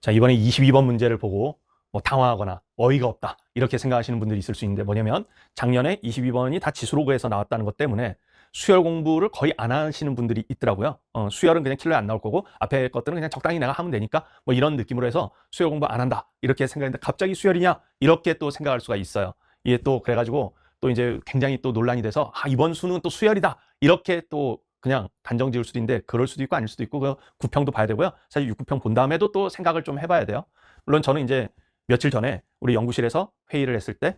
자, 이번에 22번 문제를 보고 뭐 당황하거나 어이가 없다 이렇게 생각하시는 분들이 있을 수 있는데, 뭐냐면 작년에 22번이 다 지수로그에서 나왔다는 것 때문에 수열 공부를 거의 안 하시는 분들이 있더라고요. 수열은 그냥 킬러에 안 나올 거고 앞에 것들은 그냥 적당히 내가 하면 되니까 뭐 이런 느낌으로 해서 수열 공부 안 한다 이렇게 생각했는데, 갑자기 수열이냐 이렇게 또 생각할 수가 있어요. 이게 또 그래가지고 또 이제 굉장히 또 논란이 돼서 이번 수능은 또 수열이다 이렇게 또 그냥 단정 지을 수도 있는데, 그럴 수도 있고 아닐 수도 있고, 그 구평도 봐야 되고요. 사실 6구평 본 다음에도 또 생각을 좀 해봐야 돼요. 물론 저는 이제 며칠 전에 우리 연구실에서 회의를 했을 때,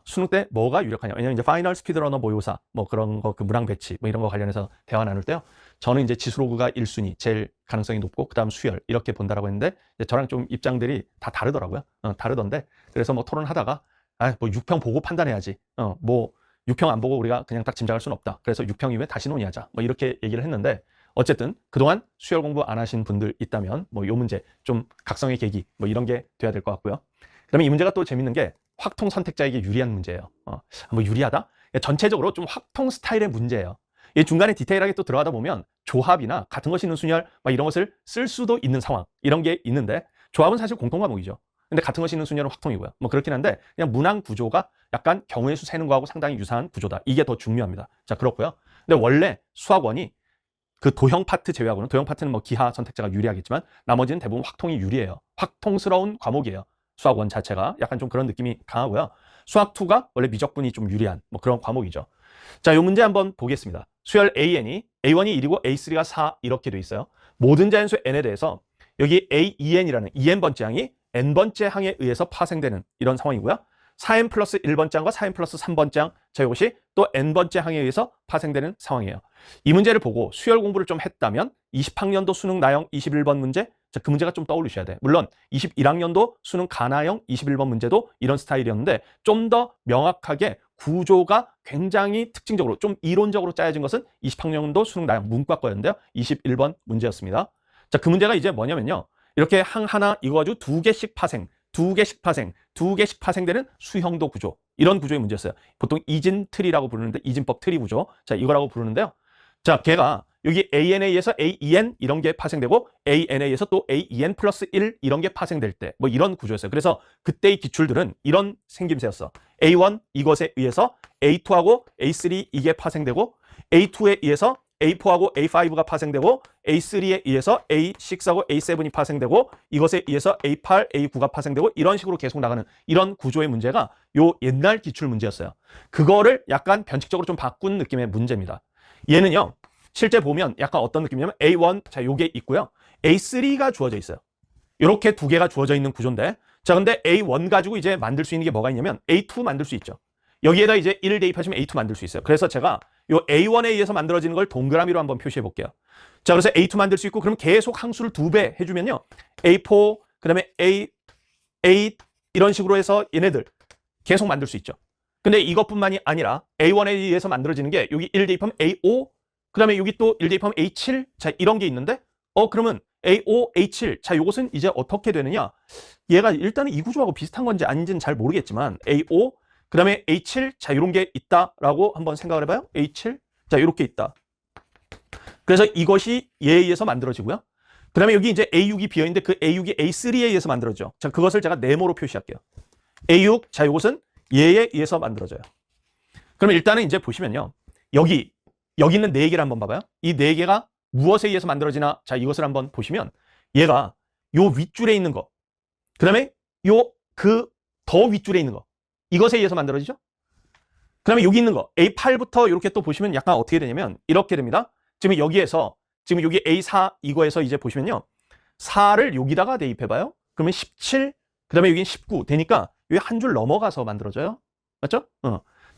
수능 때 뭐가 유력하냐. 왜냐면 이제 파이널 스피드러너 모의고사 뭐 그런 거, 그 문항 배치 뭐 이런 거 관련해서 대화 나눌 때요, 저는 이제 지수로그가 1순위 제일 가능성이 높고 그다음 수열 이렇게 본다라고 했는데, 저랑 좀 입장들이 다 다르더라고요. 다르던데, 그래서 뭐 토론하다가 뭐 6평 보고 판단해야지. 뭐 6평 안 보고 우리가 그냥 딱 짐작할 수는 없다. 그래서 6평 이후에 다시 논의하자. 뭐 이렇게 얘기를 했는데, 어쨌든 그동안 수열 공부 안 하신 분들 있다면 뭐 요 문제 좀 각성의 계기 뭐 이런 게 돼야 될 것 같고요. 그다음에 이 문제가 또 재밌는 게 확통 선택자에게 유리한 문제예요. 뭐 유리하다? 전체적으로 좀 확통 스타일의 문제예요. 이 중간에 디테일하게 또 들어가다 보면 조합이나 같은 것이 있는 순열 막 이런 것을 쓸 수도 있는 상황 이런 게 있는데, 조합은 사실 공통 과목이죠. 근데 같은 것이 있는 순열은 확통이고요. 뭐 그렇긴 한데, 그냥 문항 구조가 약간 경우의 수 세는 거하고 상당히 유사한 구조다. 이게 더 중요합니다. 자, 그렇고요. 근데 원래 수학원이 그 도형 파트 제외하고는, 도형 파트는 뭐 기하 선택자가 유리하겠지만 나머지는 대부분 확통이 유리해요. 확통스러운 과목이에요. 수학원 자체가 약간 좀 그런 느낌이 강하고요. 수학2가 원래 미적분이 좀 유리한 뭐 그런 과목이죠. 자, 이 문제 한번 보겠습니다. 수열 AN이 A1이 1이고 A3가 4 이렇게 돼 있어요. 모든 자연수 N에 대해서 여기 AEN이라는 En번째 항이 N번째 항에 의해서 파생되는 이런 상황이고요. 4n 플러스 1번째 항과 4n 플러스 3번째 항, 자, 이것이 또 n번째 항에 의해서 파생되는 상황이에요. 이 문제를 보고 수열 공부를 좀 했다면 20학년도 수능 나형 21번 문제, 자, 그 문제가 좀 떠올리셔야 돼. 물론 21학년도 수능 가나형 21번 문제도 이런 스타일이었는데, 좀 더 명확하게 구조가 굉장히 특징적으로 좀 이론적으로 짜여진 것은 20학년도 수능 나형 문과 거였는데요, 21번 문제였습니다. 자, 그 문제가 이제 뭐냐면요, 이렇게 항 하나 이거 가지고 두 개씩 파생, 두 개씩 파생되는 수형도 구조, 이런 구조의 문제였어요. 보통 이진 트리라고 부르는데, 이진법 트리 구조, 자, 이거라고 부르는데요. 자, 걔가 여기 AN에 의해서 AEN 이런 게 파생되고, AN에 의해서 또 AEN 플러스 1 이런 게 파생될 때 뭐 이런 구조였어요. 그래서 그때의 기출들은 이런 생김새였어. A1 이것에 의해서 A2하고 A3 이게 파생되고, A2에 의해서 A4하고 A5가 파생되고, A3에 의해서 A6하고 A7이 파생되고, 이것에 의해서 A8, A9가 파생되고, 이런 식으로 계속 나가는 이런 구조의 문제가 요 옛날 기출 문제였어요. 그거를 약간 변칙적으로 좀 바꾼 느낌의 문제입니다. 얘는요, 실제 보면 약간 어떤 느낌이냐면 A1, 자, 요게 있고요, A3가 주어져 있어요. 이렇게 두 개가 주어져 있는 구조인데, 자, 근데 A1 가지고 이제 만들 수 있는 게 뭐가 있냐면 A2 만들 수 있죠. 여기에다 이제 1 대입하시면 A2 만들 수 있어요. 그래서 제가 요 A1에 의해서 만들어지는 걸 동그라미로 한번 표시해 볼게요. 자, 그래서 A2 만들 수 있고, 그럼 계속 항수를 2배 해주면요, A4, 그 다음에 A8 이런 식으로 해서 얘네들 계속 만들 수 있죠. 근데 이것뿐만이 아니라 A1에 의해서 만들어지는 게 여기 1 대입하면 A5, 그 다음에 여기 또 1 대입하면 A7, 자, 이런 게 있는데, 그러면 A5, A7, 자, 요것은 이제 어떻게 되느냐, 얘가 일단은 이 구조하고 비슷한 건지 아닌지는 잘 모르겠지만 A5, 그 다음에 A7, 자, 이런 게 있다라고 한번 생각을 해봐요. A7, 자, 이렇게 있다. 그래서 이것이 얘에 의해서 만들어지고요. 그 다음에 여기 이제 A6이 비어있는데, 그 A6이 A3에 의해서 만들어져. 자, 그것을 제가 네모로 표시할게요. A6, 자, 이것은 얘에 의해서 만들어져요. 그러면 일단은 이제 보시면요, 여기 있는 네 개를 한번 봐봐요. 이 네 개가 무엇에 의해서 만들어지나, 자, 이것을 한번 보시면 얘가 요 윗줄에 있는 거, 그 다음에 요 그 더 윗줄에 있는 거, 이것에 의해서 만들어지죠. 그 다음에 여기 있는 거 A8부터 이렇게 또 보시면 약간 어떻게 되냐면 이렇게 됩니다. 지금 여기에서, 지금 여기 A4 이거에서 이제 보시면요, 4를 여기다가 대입해봐요. 그러면 17, 그 다음에 여기는 19 되니까 여기 한 줄 넘어가서 만들어져요. 맞죠?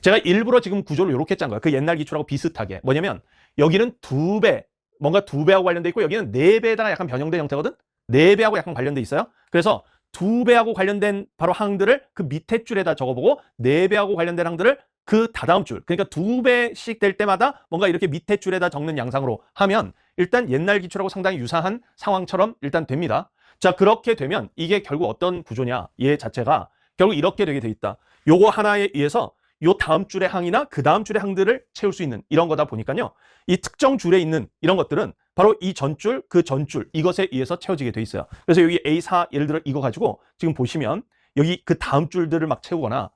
제가 일부러 지금 구조를 이렇게 짠 거예요. 그 옛날 기출하고 비슷하게. 뭐냐면 여기는 2배, 뭔가 2배하고 관련돼 있고, 여기는 4배에다가 약간 변형된 형태거든. 4배하고 약간 관련돼 있어요. 그래서 2배하고 관련된 바로 항들을 그 밑에 줄에다 적어보고, 4배하고 관련된 항들을 그 다다음 줄, 그러니까 2배씩 될 때마다 뭔가 이렇게 밑에 줄에다 적는 양상으로 하면 일단 옛날 기출하고 상당히 유사한 상황처럼 일단 됩니다. 자, 그렇게 되면 이게 결국 어떤 구조냐, 얘 자체가 결국 이렇게 되게 돼 있다. 요거 하나에 의해서 요 다음 줄의 항이나 그 다음 줄의 항들을 채울 수 있는 이런 거다 보니까요. 이 특정 줄에 있는 이런 것들은 바로 이 전줄, 그 전줄 이것에 의해서 채워지게 돼 있어요. 그래서 여기 A4 예를 들어 이거 가지고 지금 보시면 여기 그 다음 줄들을 막 채우거나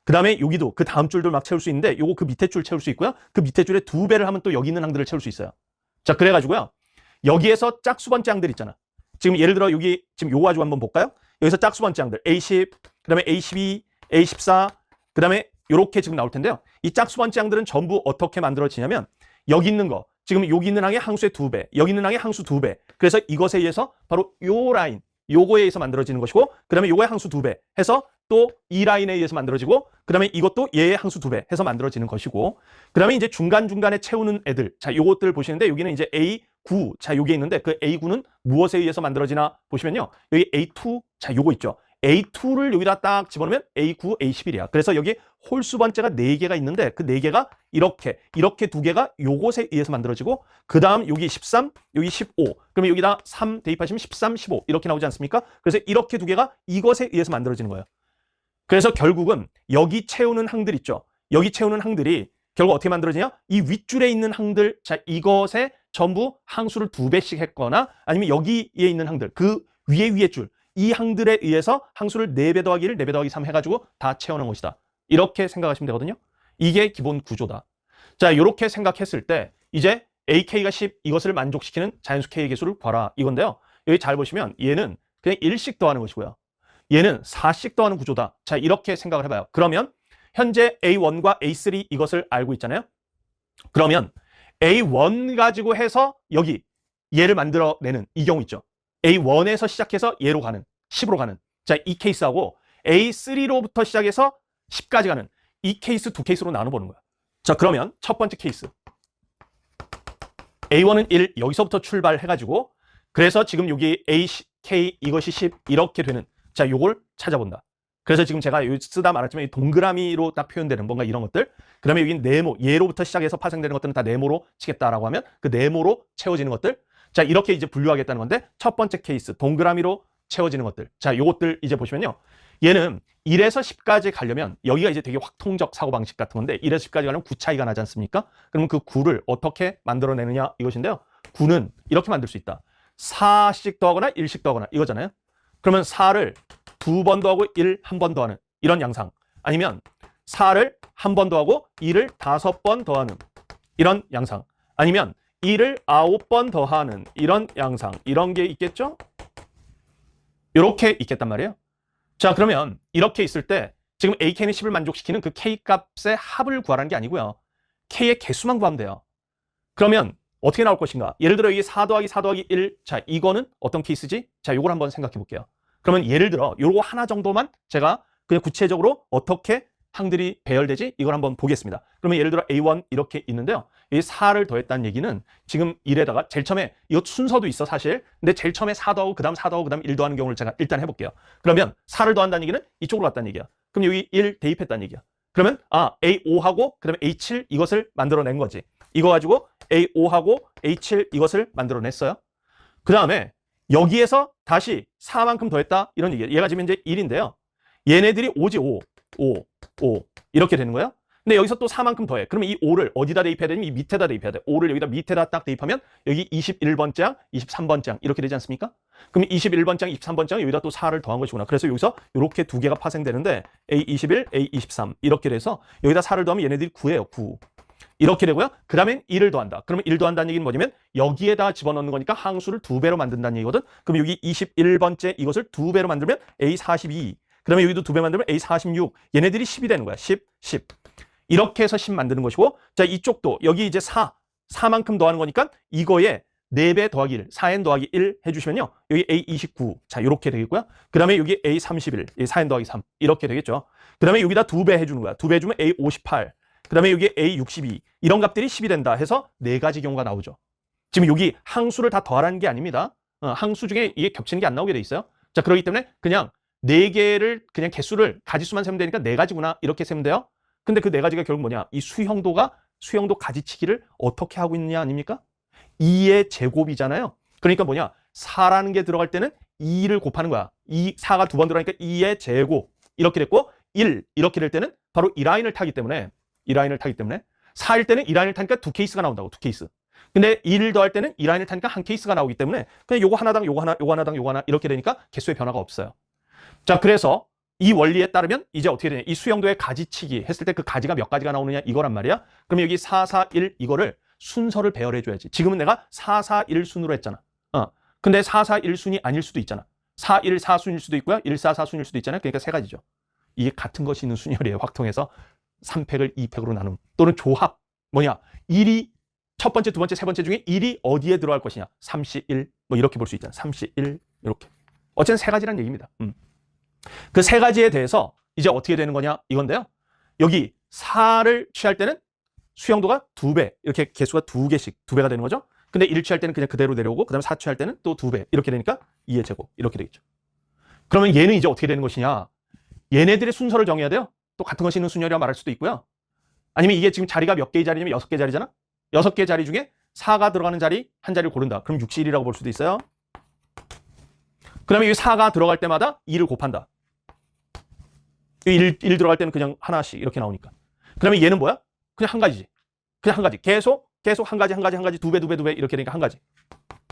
그 다음에 여기도 그 다음 줄들 막 채울 수 있는데 요거 그 밑에 줄 채울 수 있고요. 그 밑에 줄에 2배를 하면 또 여기 있는 항들을 채울 수 있어요. 자, 그래가지고요. 여기에서 짝수 번째 항들 있잖아. 지금 예를 들어 여기 지금 요거 가지고 한번 볼까요? 여기서 짝수 번째 항들 A10, 그 다음에 A12, A14, 그 다음에 요렇게 지금 나올 텐데요. 이 짝수 번째 항들은 전부 어떻게 만들어지냐면 여기 있는 거, 지금 여기 있는 항의 항수의 2배, 여기 있는 항의 항수 2배. 그래서 이것에 의해서 바로 요 라인, 요거에 의해서 만들어지는 것이고, 그 다음에 요거의 항수 2배 해서 또 이 라인에 의해서 만들어지고, 그 다음에 이것도 얘의 항수 2배 해서 만들어지는 것이고, 그 다음에 이제 중간중간에 채우는 애들. 자, 요것들 보시는데 여기는 이제 A9. 자, 요게 있는데 그 A9는 무엇에 의해서 만들어지나 보시면요. 여기 A2. 자, 요거 있죠. A2를 여기다 딱 집어넣으면 A9, A11이야. 그래서 여기 홀수 번째가 4개가 있는데 그 4개가 이렇게 2개가 요것에 의해서 만들어지고 그 다음 여기 13, 여기 15. 그러면 여기다 3 대입하시면 13, 15 이렇게 나오지 않습니까? 그래서 이렇게 2개가 이것에 의해서 만들어지는 거예요. 그래서 결국은 여기 채우는 항들 있죠. 여기 채우는 항들이 결국 어떻게 만들어지냐? 이 윗줄에 있는 항들, 자, 이것에 전부 항수를 2배씩 했거나 아니면 여기에 있는 항들, 그 위에 줄, 이 항들에 의해서 항수를 4배 더하기 1, 4배 더하기 3 해가지고 다 채워놓은 것이다. 이렇게 생각하시면 되거든요. 이게 기본 구조다. 자, 이렇게 생각했을 때 이제 AK가 10 이것을 만족시키는 자연수 K의 개수를 구하라 이건데요. 여기 잘 보시면 얘는 그냥 1씩 더하는 것이고요. 얘는 4씩 더하는 구조다. 자, 이렇게 생각을 해봐요. 그러면 현재 A1과 A3 이것을 알고 있잖아요. 그러면 A1 가지고 해서 여기 얘를 만들어내는 이 경우 있죠. A1에서 시작해서 얘로 가는 10으로 가는 자, 이 케이스하고 A3로부터 시작해서 10까지 가는 이 케이스 두 케이스로 나눠보는 거야. 자, 그러면 첫 번째 케이스 A1은 1 여기서부터 출발해가지고 그래서 지금 여기 AK 이것이 10 이렇게 되는 자, 요걸 찾아본다. 그래서 지금 제가 여기 쓰다 말았지만 이 동그라미로 딱 표현되는 뭔가 이런 것들 그다음에 여기 네모 얘로부터 시작해서 파생되는 것들은 다 네모로 치겠다라고 하면 그 네모로 채워지는 것들 자, 이렇게 이제 분류하겠다는 건데 첫 번째 케이스 동그라미로 채워지는 것들 자, 요것들 이제 보시면요. 얘는 1에서 10까지 가려면 여기가 이제 되게 확통적 사고방식 같은 건데 1에서 10까지 가려면 9 차이가 나지 않습니까? 그러면 그 9를 어떻게 만들어내느냐 이것인데요. 9는 이렇게 만들 수 있다. 4씩 더하거나 1씩 더하거나 이거잖아요. 그러면 4를 2번 더하고 1 한 번 더하는 이런 양상 아니면 4를 한 번 더하고 1을 5번 더하는 이런 양상 아니면 1을 9번 더하는 이런 양상 이런 게 있겠죠? 이렇게 있겠단 말이에요. 자, 그러면 이렇게 있을 때 지금 AK는 10을 만족시키는 그 K 값의 합을 구하라는 게 아니고요. K의 개수만 구하면 돼요. 그러면 어떻게 나올 것인가? 예를 들어 이게 4 더하기 4 더하기 1. 자, 이거는 어떤 케이스지? 자, 요걸 한번 생각해 볼게요. 그러면 예를 들어 요거 하나 정도만 제가 그냥 구체적으로 어떻게 항들이 배열되지? 이걸 한번 보겠습니다. 그러면 예를 들어 A1 이렇게 있는데요. 이 4를 더했다는 얘기는 지금 1에다가 제일 처음에 이거 순서도 있어 사실. 근데 제일 처음에 4 더하고 그다음 4 더하고 그다음 1 더하는 경우를 제가 일단 해볼게요. 그러면 4를 더한다는 얘기는 이쪽으로 갔다는 얘기야. 그럼 여기 1 대입했다는 얘기야. 그러면 A5하고 그다음에 A7 이것을 만들어낸 거지. 이거 가지고 A5하고 A7 이것을 만들어냈어요. 그 다음에 여기에서 다시 4만큼 더했다 이런 얘기예요. 얘가 지금 이제 1인데요. 얘네들이 5지 5 이렇게 되는 거예요. 근데 여기서 또 4만큼 더해. 그러면 이 5를 어디다 대입해야 되냐면 이 밑에다 대입해야 돼. 5를 여기다 밑에다 딱 대입하면 여기 21번째 항, 23번째 항 이렇게 되지 않습니까? 그럼 21번째 항, 23번째 항 여기다 또 4를 더한 것이구나. 그래서 여기서 이렇게 두 개가 파생되는데 A21, A23 이렇게 돼서 여기다 4를 더하면 얘네들이 9예요. 9. 이렇게 되고요. 그 다음에 1을 더한다. 그러면 1 더한다는 얘기는 뭐냐면 여기에다 집어넣는 거니까 항수를 2배로 만든다는 얘기거든. 그럼 여기 21번째 이것을 2배로 만들면 A42. 그 다음에 여기도 2배 만들면 A46. 얘네들이 10이 되는 거야. 10. 이렇게 해서 10 만드는 것이고 자, 이쪽도 여기 이제 4만큼 더하는 거니까 이거에 4배 더하기 1, 4n 더하기 1 해주시면요. 여기 A29. 자, 이렇게 되겠고요. 그 다음에 여기 A31, 4n 더하기 3 이렇게 되겠죠. 그 다음에 여기다 2배 해주는 거야. 2배 해주면 A58. 그 다음에 여기 A62 이런 값들이 10이 된다 해서 4가지 경우가 나오죠. 지금 여기 항수를 다 더하라는 게 아닙니다. 항수 중에 이게 겹치는 게 안 나오게 돼 있어요. 자, 그렇기 때문에 그냥 4개를 그냥 개수를 가지수만 세면 되니까 4가지구나 이렇게 세면 돼요. 근데 그 4가지가 결국 뭐냐? 이 수형도 가지치기를 어떻게 하고 있느냐 아닙니까? 2의 제곱이잖아요. 그러니까 뭐냐? 4라는 게 들어갈 때는 2를 곱하는 거야. 4가 2번 들어가니까 2의 제곱 이렇게 됐고 1 이렇게 될 때는 바로 이 라인을 타기 때문에 4일 때는 이 라인을 타니까 두 케이스가 나온다고, 두 케이스. 근데 1을 더할 때는 이 라인을 타니까 한 케이스가 나오기 때문에 그냥 요거 하나당 요거 하나, 요거 하나당 요거 하나 이렇게 되니까 개수의 변화가 없어요. 자, 그래서 이 원리에 따르면 이제 어떻게 되냐? 이 수영도의 가지치기 했을 때 그 가지가 몇 가지가 나오느냐 이거란 말이야. 그럼 여기 4, 4, 1 이거를 순서를 배열해 줘야지. 지금은 내가 4, 4, 1 순으로 했잖아. 근데 4, 4, 1 순이 아닐 수도 있잖아. 4, 1, 4 순일 수도 있고요. 1, 4, 4 순일 수도 있잖아요. 그러니까 세 가지죠. 이게 같은 것이 있는 순열이에요. 확통해서 3팩을 2팩으로 나눔. 또는 조합. 뭐냐? 1이 첫 번째, 두 번째, 세 번째 중에 1이 어디에 들어갈 것이냐? 3시 1. 뭐 이렇게 볼 수 있잖아. 3시 1. 이렇게. 어쨌든 세 가지란 얘기입니다. 그 세 가지에 대해서 이제 어떻게 되는 거냐? 이건데요. 여기 4를 취할 때는 수영도가 2배. 이렇게 개수가 2개씩 2배가 되는 거죠. 근데 1 취할 때는 그냥 그대로 내려오고 그다음에 4 취할 때는 또 2배. 이렇게 되니까 2의 제곱. 이렇게 되겠죠. 그러면 얘는 이제 어떻게 되는 것이냐? 얘네들의 순서를 정해야 돼요. 또 같은 것이 있는 순열이라 말할 수도 있고요. 아니면 이게 지금 자리가 몇 개의 자리냐면 6개 자리잖아. 6개 자리 중에 4가 들어가는 자리 한 자리를 고른다. 그럼 6시1이라고 볼 수도 있어요. 그 다음에 이 4가 들어갈 때마다 2를 곱한다. 1 들어갈 때는 그냥 하나씩 이렇게 나오니까. 그 다음에 얘는 뭐야? 그냥 한 가지지. 그냥 한 가지. 계속 한 가지, 2배 이렇게 되니까 한 가지.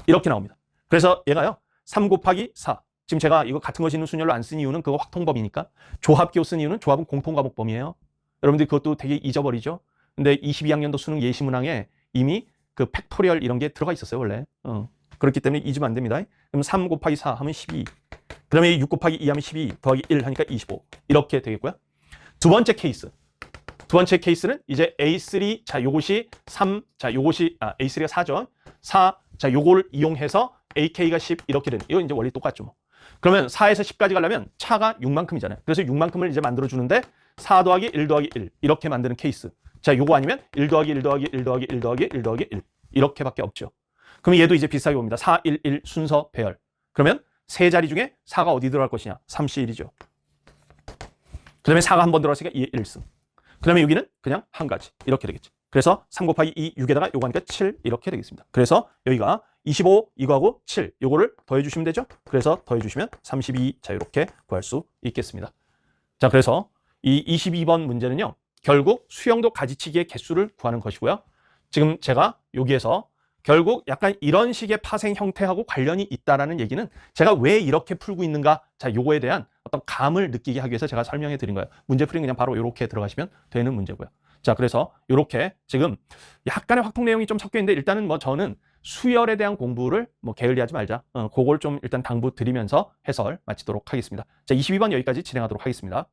이렇게 나옵니다. 그래서 얘가요. 3 곱하기 4. 지금 제가 이거 같은 것이 있는 순열로 안 쓴 이유는 그거 확통법이니까. 조합기호 쓴 이유는 조합은 공통과목범이에요. 여러분들 그것도 되게 잊어버리죠. 근데 22학년도 수능 예시문항에 이미 그 팩토리얼 이런 게 들어가 있었어요, 원래. 그렇기 때문에 잊으면 안 됩니다. 그럼 3 곱하기 4 하면 12. 그 다음에 6 곱하기 2 하면 12 더하기 1 하니까 25. 이렇게 되겠고요. 두 번째 케이스. 두 번째 케이스는 이제 A3, 자, 요것이 3, 자, 요것이, A3가 4죠. 4, 자, 요걸 이용해서 AK가 10 이렇게 되는. 이거 이제 원리 똑같죠, 뭐. 그러면 4에서 10까지 가려면 차가 6만큼이잖아요. 그래서 6만큼을 이제 만들어주는데 4 더하기 1 더하기 1 이렇게 만드는 케이스. 자, 요거 아니면 1 더하기 1 더하기 1 더하기 1 더하기 1 더하기 1 이렇게밖에 없죠. 그럼 얘도 이제 비슷하게 옵니다. 4, 1, 1 순서 배열. 그러면 세 자리 중에 4가 어디 들어갈 것이냐? 3시 1이죠. 그 다음에 4가 한 번 들어갔으니까 2의 1승. 그 다음에 여기는 그냥 한 가지. 이렇게 되겠죠. 그래서 3 곱하기 2, 6에다가 요거 하니까 7 이렇게 되겠습니다. 그래서 여기가 25 이거하고 7 요거를 더해주시면 되죠. 그래서 더해주시면 32. 자, 이렇게 구할 수 있겠습니다. 자, 그래서 이 22번 문제는요. 결국 수영도 가지치기의 개수를 구하는 것이고요. 지금 제가 여기에서 결국 약간 이런 식의 파생 형태하고 관련이 있다라는 얘기는 제가 왜 이렇게 풀고 있는가, 자, 요거에 대한 어떤 감을 느끼게 하기 위해서 제가 설명해 드린 거예요. 문제풀이는 그냥 바로 이렇게 들어가시면 되는 문제고요. 자, 그래서 이렇게 지금 약간의 확통 내용이 좀 섞여 있는데 일단은 뭐 저는 수열에 대한 공부를 뭐 게을리하지 말자. 그걸 좀 일단 당부 드리면서 해설 마치도록 하겠습니다. 자, 22번 여기까지 진행하도록 하겠습니다.